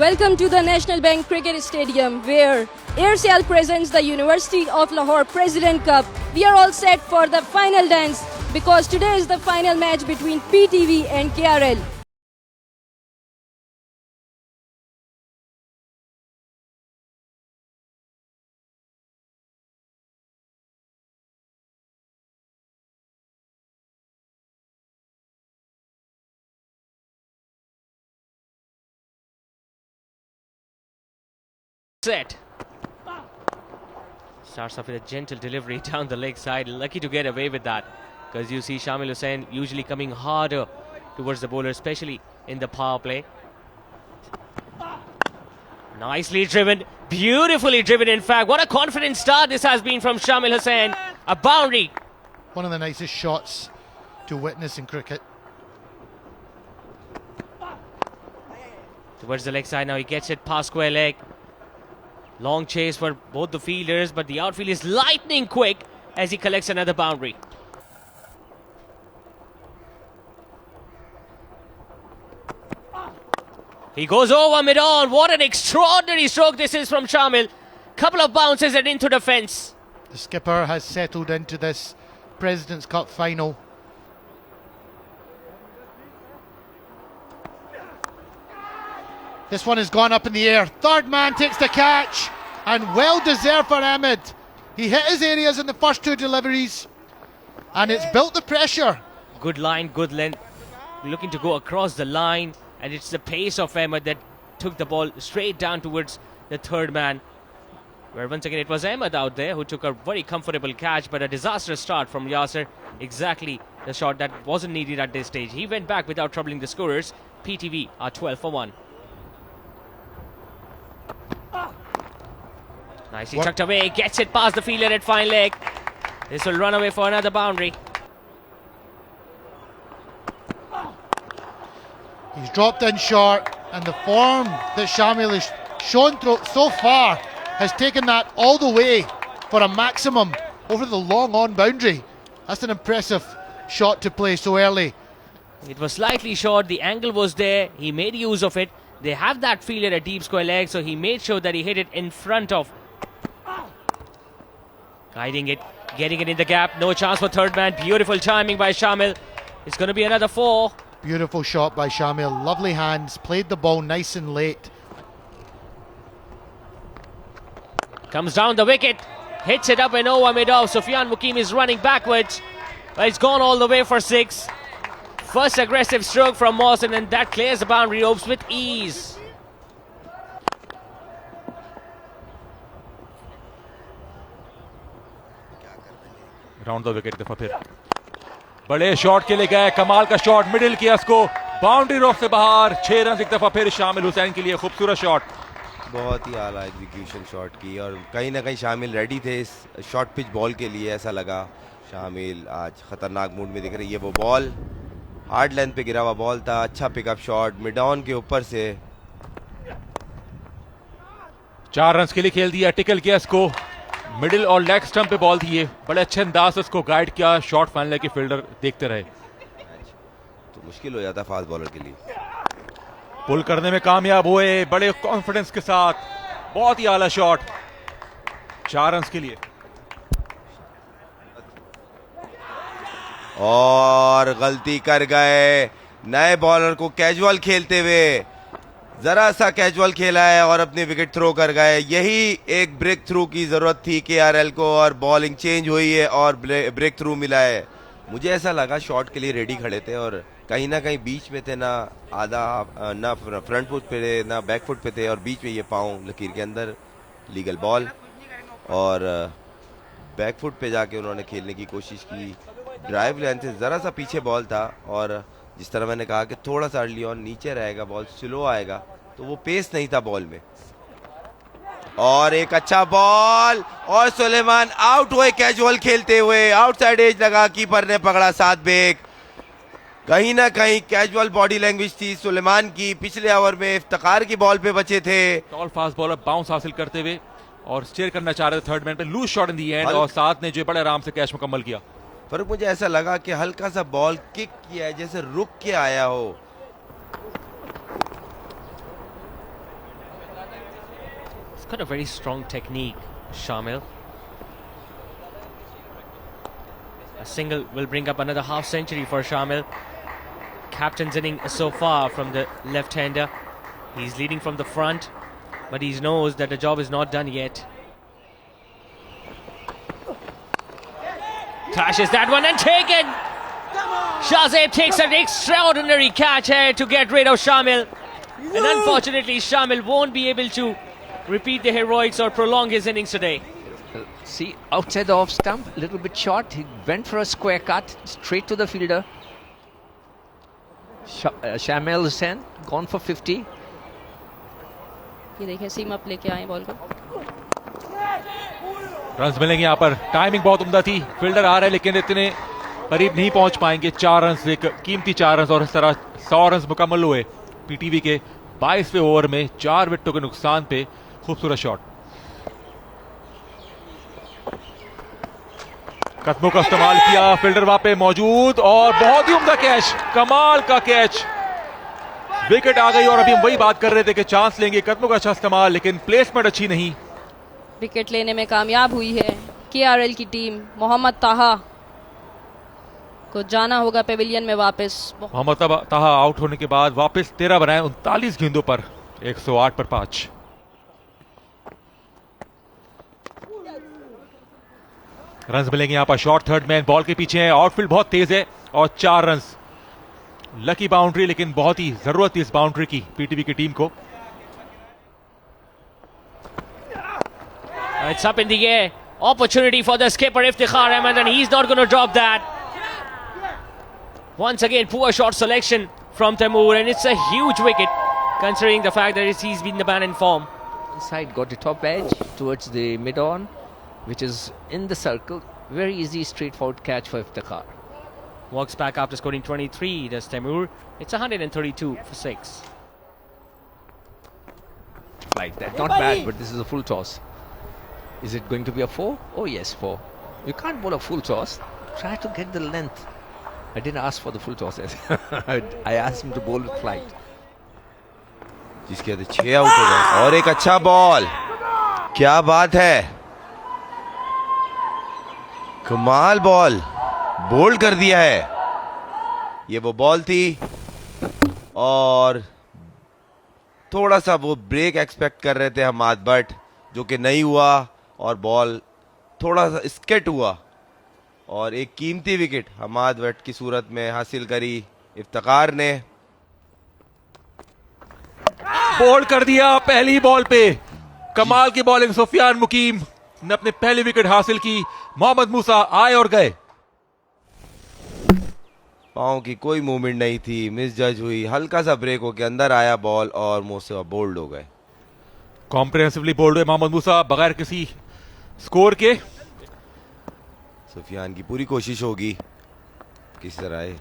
Welcome to the National Bank Cricket Stadium, where Aircel presents the University of Lahore President Cup. We are all set for the final dance because today is the final match between PTV and KRL. Set. Starts off with a gentle delivery down the leg side. Lucky to get away with that, because you see Shamil Hussain usually coming harder towards the bowler, especially in the power play. Nicely driven, beautifully driven in fact. What a confident start this has been from Shamil Hussain. A boundary. One of the nicest shots to witness in cricket. Towards the leg side now, he gets it past square leg. Long chase for both the fielders, but the outfield is lightning quick as he collects another boundary. He goes over mid-on. What an extraordinary stroke this is from Shamil. Couple of bounces and into the fence. The skipper has settled into this President's Cup final. This one has gone up in the air. Third man takes the catch, and well deserved for Ahmed. He hit his areas in the first two deliveries, and it's built the pressure. Good line, good length. Looking to go across the line, and it's the pace of Ahmed that took the ball straight down towards the third man. Where once again it was Ahmed out there who took a very comfortable catch, but a disastrous start from Yasser. Exactly the shot that wasn't needed at this stage. He went back without troubling the scorers. PTV are 12 for 1. Nicely tucked away, gets it past the fielder at fine leg. This will run away for another boundary. He's dropped in short, and the form that Shamil has shown so far has taken that all the way for a maximum over the long on boundary. That's an impressive shot to play so early. It was slightly short, the angle was there, he made use of it. They have that fielder at deep square leg, so he made sure that he hit it in front of. Guiding it, getting it in the gap, no chance for third man. Beautiful timing by Shamil. It's going to be another 4. Beautiful shot by Shamil, lovely hands, played the ball nice and late. Comes down the wicket, hits it up and over mid-off. Sufyan Mukim is running backwards, but it's gone all the way for 6. First aggressive stroke from Mohsin, and that clears the boundary ropes with ease. Round the wicket दफा फिर बड़े shot के लिए गए, कमाल का shot, middle किया इसको, बाउंड्री रॉक से बाहर. 6 रन एक दफा फिर शामिल हुसैन के लिए खूबसूरत शॉट. बहुत ही आला एग्जीक्यूशन शॉट की, और कहीं ना कहीं शामिल रेडी थे इस शॉर्ट पिच बॉल के लिए. ऐसा लगा शामिल आज खतरनाक मूड में दिख रही है. वो बॉल हार्ड लेंथ पे गिरा हुआ बॉल था. अच्छा पिकअप शॉट मिड ऑन के ऊपर से. 4 रन के लिए खेल दिया, टिकल किया इसको. मिडिल और लेग स्टंप पे बॉल थी ये, बड़े अच्छे अंदाज से उसको गाइड किया. शॉट फाइनल के फील्डर देखते रहे. तो मुश्किल हो जाता फास्ट बॉलर के लिए. पुल करने में कामयाब हुए बड़े कॉन्फिडेंस के साथ. बहुत ही आला शॉट. 4 रन के लिए. और गलती कर गए. नए बॉलर को कैजुअल खेलते हुए जरा सा कैजुअल खेला है और अपनी विकेट थ्रो कर गए. यही एक ब्रेक थ्रू की जरूरत थी केआरएल को, और बॉलिंग चेंज हुई है और ब्रेक थ्रू मिला है. मुझे ऐसा लगा शॉट के लिए रेडी खड़े थे, और कहीं ना कहीं बीच में थे. ना आधा ना फ्रंट फुट पे थे, ना बैक फुट पे थे, और बीच में ये पाँव लकीर के अंदर. लीगल बॉल, और बैक फुट पे जाके उन्होंने खेलने की कोशिश की. ड्राइव लेंथ से ज़रा सा पीछे बॉल था, और जिस तरह मैंने कहा कि थोड़ा सा अर्ली ऑन नीचे रहेगा, बॉल स्लो आएगा, तो वो पेस नहीं था बॉल में. और एक अच्छा बॉल, और सुलेमान आउट हुए कैजुअल खेलते हुए. आउटसाइड एज लगा, कीपर ने पकड़ा 7 बेग. कहीं ना कहीं कैजुअल बॉडी लैंग्वेज थी सुलेमान की. पिछले ओवर में इफ्तिखार की बॉल पे बचे थे. टॉल फास्ट बॉलर बाउंस हासिल करते हुए और स्टेयर करना चाह रहे थे थर्ड मैन पे. Loose shot in the end, और साथ ने जो बड़े आराम से कैच मुकम्मल किया. फर्क मुझे ऐसा लगा कि हल्का सा बॉल किक किया है, जैसे रुक के आया हो. He's got a very strong technique, Shamil. A single will bring up another half century for Shamil. Captain's inning so far from the left-hander. He's leading from the front, but he knows that the job is not done yet. Clashes that one and taken. Shahzeb takes an extraordinary catch here to get rid of Shamil. And unfortunately, Shamil won't be able to repeat the heroics or prolong his innings today. See, outside the off stump, a little bit short. He went for a square cut, straight to the fielder. Shamil Hussain gone for 50. ये देखिए सीम up लेके आए ball को. Runs मिलेंगे यहाँ पर. Timing बहुत उम्दा थी. फील्डर आ रहा है लेकिन इतने करीब नहीं पहुंच पाएंगे. 4 रन्स, एक कीमती 4 रन्स, और इस तरह 100 रन्स मुकम्मल हुए पीटीवी के 22वें ओवर में 4 विकेटों के नुकसान पे. खूबसूरत शॉट. कदमों का इस्तेमाल किया. फील्डर वहां पे मौजूद और बहुत ही उम्दा कैच. कमाल का कैच. विकेट आ गई और अभी हम वही बात कर रहे थे कि चांस लेंगे. कदमों का अच्छा इस्तेमाल, लेकिन प्लेसमेंट अच्छी नहीं. विकेट लेने में कामयाब हुई है केआरएल की टीम. मोहम्मद ताहा को जाना होगा पेविलियन में वापस. मोहम्मद ताहा आउट होने के बाद वापस 13 बनाए 39 गेंदों पर 108 पर 5. रन्स मिलेंगे यहाँ पर. शॉर्ट थर्ड मैन बॉल के पीछे है. आउटफील्ड बहुत तेज है और 4 रन्स. लकी बाउंड्री, लेकिन बहुत ही जरूरत थी इस बाउंड्री की पीटीवी की टीम को. It's up in the air. Opportunity for the skipper Iftikhar Ahmed, and he's not going to drop that. Once again, poor shot selection from Taimur, and it's a huge wicket considering the fact that he's been the man in form. Inside, got the top edge towards the mid-on, which is in the circle. Very easy, straightforward catch for Iftikhar. Walks back after scoring 23, does Taimur. It's 132 for 6. Like that. Not bad, but this is a full toss. Is it going to be a 4? Oh yes, 4. You can't bowl a full toss. Try to get the length. I didn't ask for the full toss. I asked him to bowl with flight. जिसके अंदर 6 out हो गए और एक अच्छा ball. क्या बात है. कमाल बॉल बोल्ड कर दिया है. ये वो बॉल थी और थोड़ा सा वो ब्रेक एक्सपेक्ट कर रहे थे हमाद बट, जो कि नहीं हुआ और बॉल थोड़ा सा स्केट हुआ और एक कीमती विकेट हमाद बट की सूरत में हासिल करी इफ्तिखार ने. बोल्ड कर दिया पहली बॉल पे. कमाल की बॉलिंग. सुफियान मुकीम ने अपने पहली विकेट हासिल की. मोहम्मद मूसा आए और गए. पाँव की कोई मूवमेंट नहीं थी. मिस जज हुई. हल्का सा ब्रेक होकर अंदर आया बॉल और मूसा बोल्ड हो गए. कॉम्प्रिहेंसिवली बोल्ड हुए मोहम्मद मूसा बगैर किसी स्कोर के. सुफियान की पूरी कोशिश होगी किस तरह है.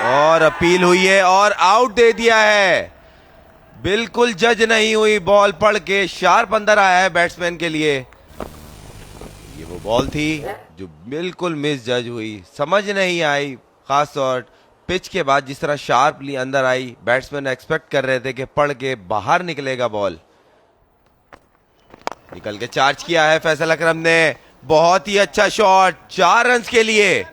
और अपील हुई है और आउट दे दिया है. बिल्कुल जज नहीं हुई. बॉल पड़ के शार्प अंदर आया है बैट्समैन के लिए. ये वो बॉल थी जो बिल्कुल मिस जज हुई. समझ नहीं आई, खास तौर पिच के बाद जिस तरह शार्पली अंदर आई. बैट्समैन एक्सपेक्ट कर रहे थे कि पड़ के बाहर निकलेगा बॉल. निकल के चार्ज किया है फैसल अकरम ने. बहुत ही अच्छा शॉट. 4 रन्स के लिए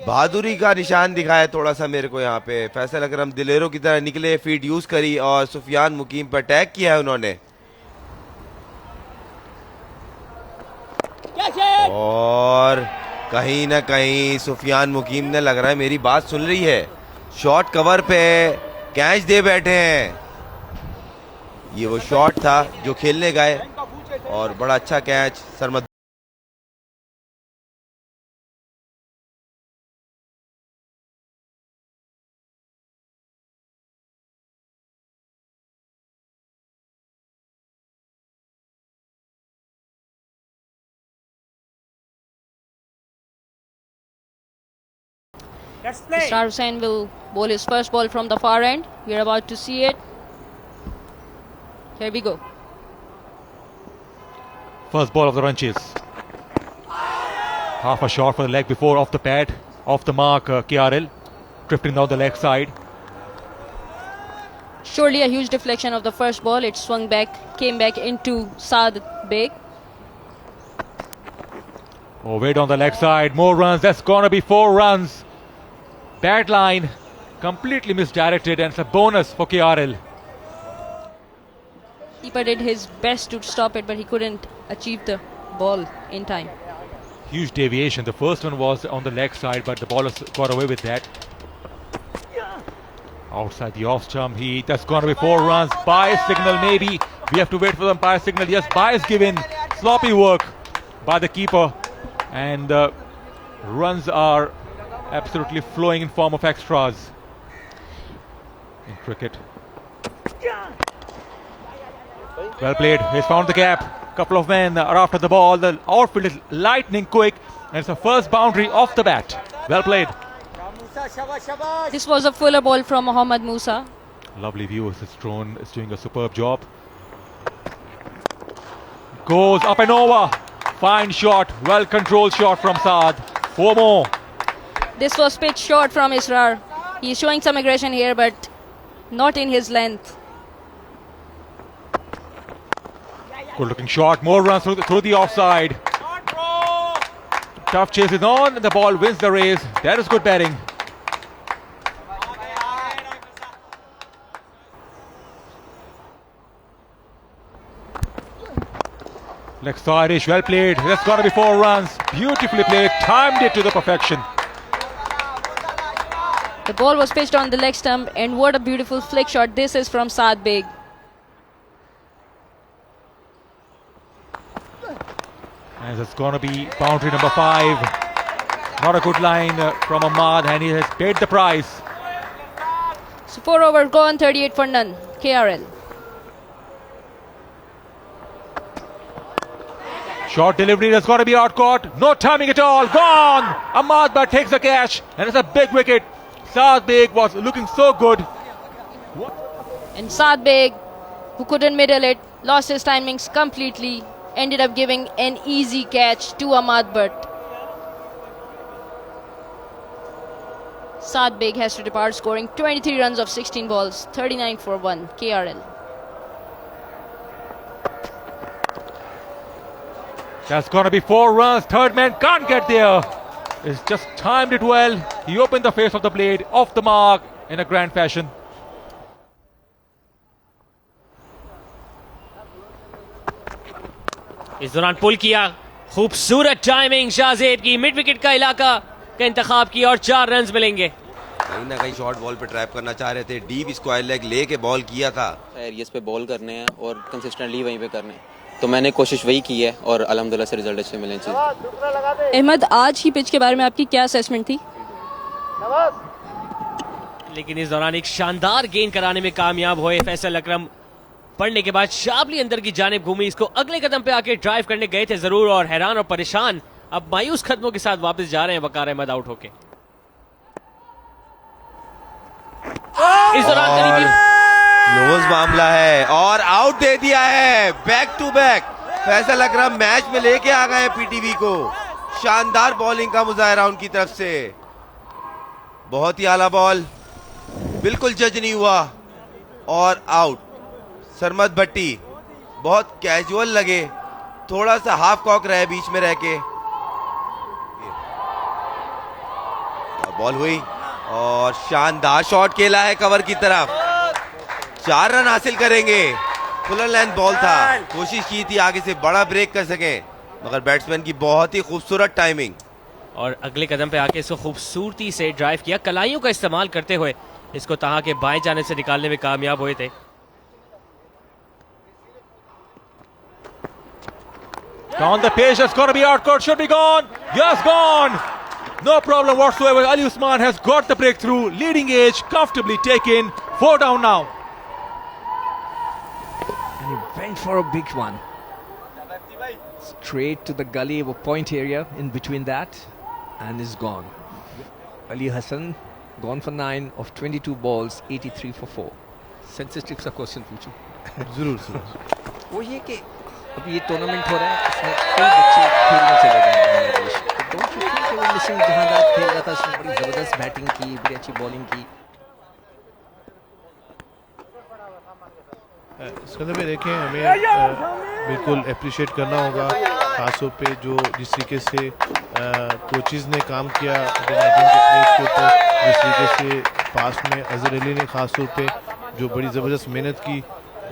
बहादुरी का निशान दिखाया थोड़ा सा मेरे को यहाँ पे. फैसल अकरम दिलेरों की तरह निकले, फीड यूज करी और सुफियान मुकीम पर अटैक किया है उन्होंने. और कहीं ना कहीं सुफियान मुकीम ने, लग रहा है मेरी बात सुन रही है, शॉट कवर पे कैच दे बैठे हैं. ये वो शॉट था जो खेलने गए और बड़ा अच्छा catch. Sarmad Ishrar Hussain will bowl his first ball from the far end. We are about to see it. Here we go. First ball of the run chase. Half a shot for the leg before, off the pad, off the mark. KRL drifting down the leg side. Surely a huge deflection of the first ball. It swung back, came back into Saad Beg. Oh, wait on the leg side. More runs. That's gonna be 4 runs. Bad line. Completely misdirected, and it's a bonus for KRL. Keeper did his best to stop it, but he couldn't achieve the ball in time. Huge deviation. The first one was on the leg side, but the bowler got away with that. Outside the off stump, that's gonna be 4 runs. Bias signal, maybe. We have to wait for the umpire signal. Yes, bias given. Sloppy work by the keeper, and runs are absolutely flowing in form of extras in cricket. Well played. He's found the gap. Couple of men are after the ball. The outfield is lightning quick, and it's the first boundary off the bat. Well played. This was a fuller ball from Mohammad Musa. Lovely view. This drone is doing a superb job. Goes up and over. Fine shot. Well controlled shot from Saad. 4 more. This was pitch short from Israr. He's showing some aggression here, but not in his length. Good looking shot. More runs through the offside. Tough chase is on, and the ball wins the race. That is good batting. Leg side-ish, well played. That's got to be 4 runs. Beautifully played. Timed it to the perfection. The ball was pitched on the leg stump, and what a beautiful flick shot this is from Saad Beg. And it's going to be boundary number 5. Not a good line from Ahmad, and he has paid the price. So 4 overs gone, 38 for none. KRL. Short delivery, that's got to be out caught. No timing at all. Gone! Ahmad but takes the catch, and it's a big wicket. Saad Beg was looking so good. And Saad Beg, who couldn't middle it, lost his timings completely, ended up giving an easy catch to Ahmad Butt. Saad Beg has to depart, scoring 23 runs of 16 balls, 39 for 1. KRL. That's gonna be 4 runs. Third man can't get there. It's just timed it well. He opened the face of the blade off the mark in a grand fashion. इस दौरान पुल किया, खूबसूरत timing Shahzeb की, mid wicket का इलाका का इंतखाब किया और 4 रन्स मिलेंगे. कहीं ना कहीं शॉर्ट बॉल पे ट्रैप करना चाह रहे थे. डीप स्क्वायर लेग लेके बॉल किया था. एरियस पे बॉल करने हैं और कंसिस्टेंटली वहीं पे करने हैं, तो मैंने कोशिश वही की है और अल्हम्दुलिल्लाह से रिजल्ट अच्छे मिले. अहमद, आज की पिच के बारे में आपकी क्या असेसमेंट थी? लेकिन इस दौरान एक शानदार गेंद कराने में कामयाब हुए फैसल अकरम. पढ़ने के बाद शाबली अंदर की जानिब घूमी, इसको अगले कदम पे आके ड्राइव करने गए थे जरूर, और हैरान और परेशान अब मायूस कदमों के साथ वापस जा रहे हैं वकार अहमद आउट होके. इस दौरान क्लोज मामला है और आउट दे दिया है. Back to back Faisal Akram match में लेके आ गए पीटीवी को. शानदार बॉलिंग का मुजाहरा उनकी तरफ से. बहुत ही आला बॉल, बिल्कुल जज नहीं हुआ और आउट. सरमद भट्टी बहुत कैजुअल लगे, थोड़ा सा हाफ कॉक रहे बीच में रह के. बॉल हुई और शानदार शॉट खेला है कवर की तरफ. 4 रन हासिल करेंगे. फुलर लेंथ बॉल था, कोशिश की थी आगे से बड़ा ब्रेक कर सके, मगर बैट्समैन की बहुत ही खूबसूरत टाइमिंग. और अगले कदम पे आके इसको खूबसूरती से ड्राइव किया, कलाइयों का इस्तेमाल करते हुए इसको तहा के बाएं जाने से निकालने में कामयाब हुए थे. Down the pitch, that's got to be out court, should be gone. Yes, gone. No problem whatsoever. Ali Usman has got the breakthrough. Leading edge, comfortably taken. 4 down now. And he went for a big one. Straight to the gully of a point area in between that, and is gone. Ali Hassan gone for 9 of 22 balls, 83 for 4. Sensitive सा question पूछूं? जरूर. वो ये कि अब ये tournament हो रहा है, इसमें कई बच्चे खेलने चले गए बांग्लादेश. तो डोंट यू थिंक वो मिसिंग जहां खेल रहा था, उसने बड़ी जबरदस्त बैटिंग की, बड़ी अच्छी बॉलिंग की. सिकंदर भाई देखें, हमें बिल्कुल अप्रिशिएट करना होगा खासतौर पे जो जिस तरीके से कोचेज़ ने काम किया अंडर 19 के प्लेयर्स के ऊपर, जिस तरीके से पास्ट में अजहर अली ने खासतौर पे जो बड़ी ज़बरदस्त मेहनत की,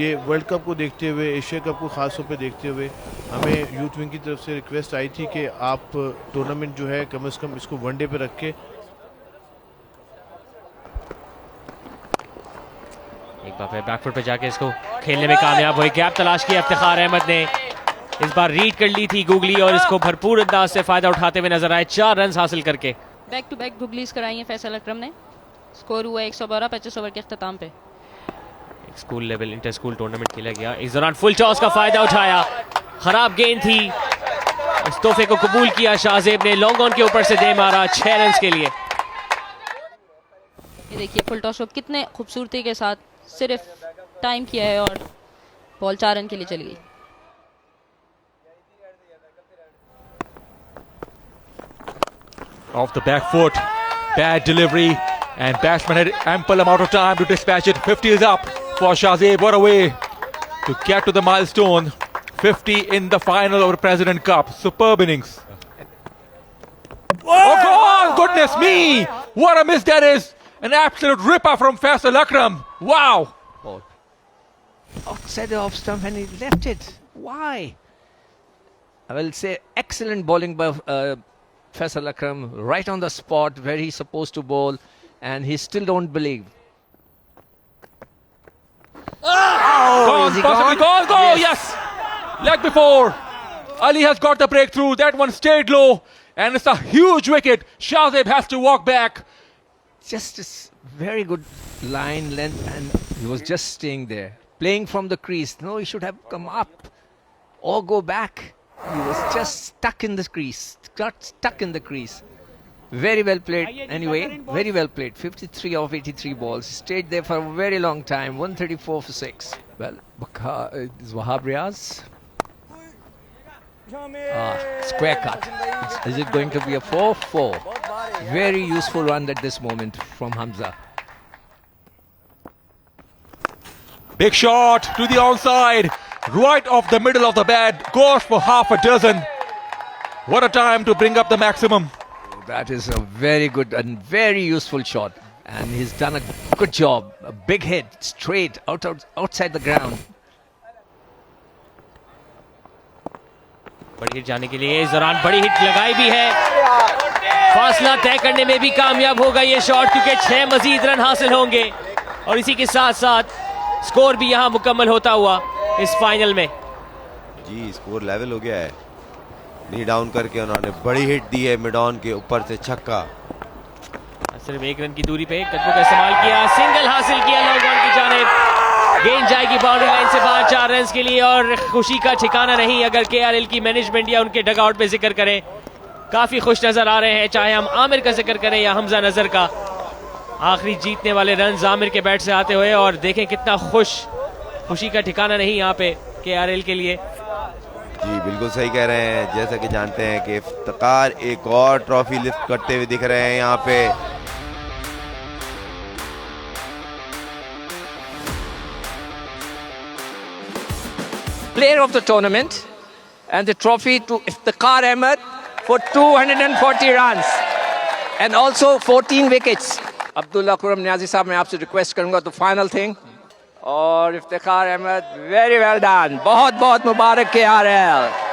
ये वर्ल्ड कप को देखते हुए, एशिया कप को खास तौर पे देखते हुए हमें यूथ विंग की तरफ से रिक्वेस्ट आई थी कि आप टूर्नामेंट जो है कम से कम इसको वनडे पे रख के एक बार फिर बैकफुट पे जाके इसको खेलने में कामयाब हुए। गैप तलाश किया इफ्तिखार अहमद ने, इस बार रीड कर ली थी गुगली और इसको भरपूर अंदाज से फायदा उठाते हुए नजर आए 4 रन हासिल करके। बैक टू बैक गुगलीज कराई हैं फैसल अकरम ने। स्कोर हुआ 112 25 ओवर के अख्ताम पे। एक school level inter school tournament खेला गया, इस दौरान फुल टॉस का फायदा उठाया, खराब गेंद थी, इस तोहफे को कबूल किया शाहजेब ने, लॉन्ग ऑन के ऊपर से दे मारा 6 रन के लिए। ये देखिए फुल टॉस को कितने खूबसूरती के साथ सिर्फ टाइम किया है और बॉल 4 रन के लिए चली गई। Off the back foot, bad delivery, and batsman had ample amount of time to dispatch it. 50 is up for Shahzeb. What a way to get to the milestone. 50 in the final of the President Cup. Superb innings. Oh God, goodness me! What a miss that is! An absolute ripper from Faisal Akram. Wow! Ball. Outside the off stump and he left it. Why? I will say excellent bowling by Faisal Akram, right on the spot where he's supposed to bowl, and he still don't believe. Gone, possibly gone. Go! Yes! Leg before. Ali has got the breakthrough. That one stayed low, and it's a huge wicket. Shahzeb has to walk back. Just a very good line length, and he was just staying there, playing from the crease. No, he should have come up or go back. He was just stuck in the crease, got stuck in the crease. Very well played. Anyway, very well played. 53 of 83 balls. Stayed there for a very long time. 134 for 6. Well, is Wahab Riaz? Square cut. Is it going to be a 4-4? Very useful one at this moment from Hamza. Big shot to the onside. Right off the middle of the bat. Goes for half a dozen. What a time to bring up the maximum. That is a very good and very useful shot. And he's done a good job. A big hit, straight, outside the ground. बड़ी hit जाने के लिए इस दौरान बड़ी hit लगाई भी है, फासला तय करने में भी कामयाब होगा ये शॉट, क्योंकि 6 मजीद रन हासिल होंगे और इसी के साथ साथ स्कोर भी यहां मुकम्मल होता हुआ इस फाइनल में। जी स्कोर लेवल हो गया है। नी डाउन करके उन्होंने बड़ी हिट दी है मिड ऑन के ऊपर से छक्का। सिर्फ 1 रन की दूरी पे कदमों का इस्तेमाल किया, सिंगल हासिल किया लॉन्ग ऑन की जानिब, गेंद जाएगी बाउंड्री लाइन से बाहर 4 रन के लिए और खुशी का ठिकाना नहीं अगर केआरएल की मैनेजमेंट या उनके डगआउट पे जिक्र करें। काफी खुश नजर आ रहे हैं, चाहे हम आमिर का जिक्र करें या हमजा नजर का। आखिरी जीतने वाले रन आमिर के बैट से आते हुए और देखें कितना खुशी का ठिकाना नहीं यहाँ पे केआरएल के लिए। जी बिल्कुल सही कह रहे हैं, जैसा कि जानते हैं कि इफ्तिकार एक और ट्रॉफी लिफ्ट करते हुए दिख रहे हैं यहाँ पे। Player of the tournament and the trophy to Iftikhar Ahmed for 240 runs and also 14 wickets. Abdullah Quram Niazi साहब मैं आपसे रिक्वेस्ट करूंगा तो फाइनल थिंग, और Iftikhar Ahmed very well done, बहुत बहुत मुबारक KRL।